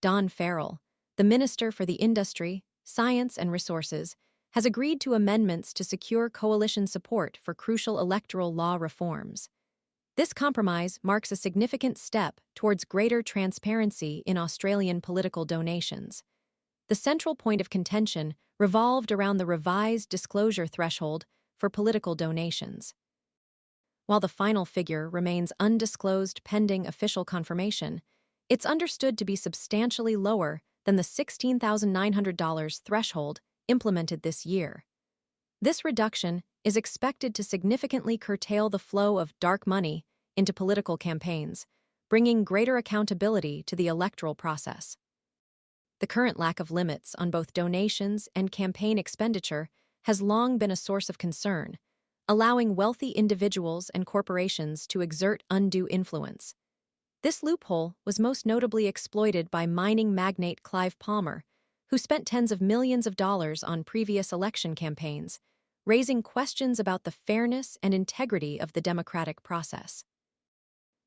Don Farrell, the Minister for the Industry, Science and Resources, has agreed to amendments to secure coalition support for crucial electoral law reforms. This compromise marks a significant step towards greater transparency in Australian political donations. The central point of contention revolved around the revised disclosure threshold for political donations. While the final figure remains undisclosed pending official confirmation, it's understood to be substantially lower than the $16,900 threshold implemented this year. This reduction is expected to significantly curtail the flow of dark money into political campaigns, bringing greater accountability to the electoral process. The current lack of limits on both donations and campaign expenditure has long been a source of concern, allowing wealthy individuals and corporations to exert undue influence. This loophole was most notably exploited by mining magnate Clive Palmer, who spent tens of millions of dollars on previous election campaigns, raising questions about the fairness and integrity of the democratic process.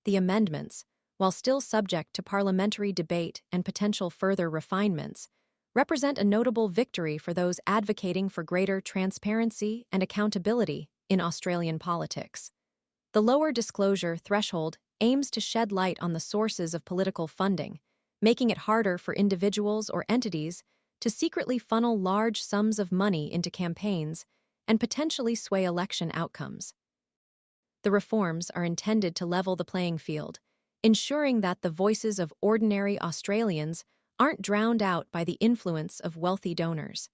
The amendments, while still subject to parliamentary debate and potential further refinements, represent a notable victory for those advocating for greater transparency and accountability in Australian politics. The lower disclosure threshold aims to shed light on the sources of political funding, making it harder for individuals or entities to secretly funnel large sums of money into campaigns and potentially sway election outcomes. The reforms are intended to level the playing field, ensuring that the voices of ordinary Australians aren't drowned out by the influence of wealthy donors.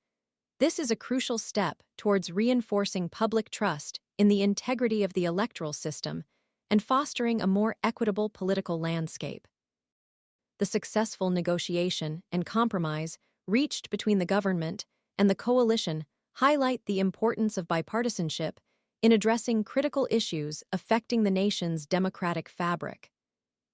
This is a crucial step towards reinforcing public trust in the integrity of the electoral system and fostering a more equitable political landscape. The successful negotiation and compromise reached between the government and the coalition highlight the importance of bipartisanship in addressing critical issues affecting the nation's democratic fabric.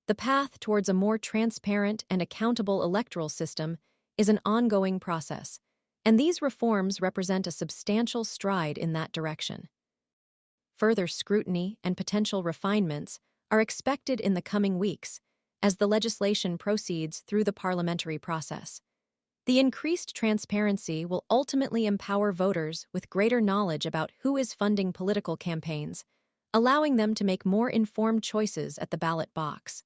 The path towards a more transparent and accountable electoral system is an ongoing process, and these reforms represent a substantial stride in that direction. Further scrutiny and potential refinements are expected in the coming weeks as the legislation proceeds through the parliamentary process. The increased transparency will ultimately empower voters with greater knowledge about who is funding political campaigns, allowing them to make more informed choices at the ballot box.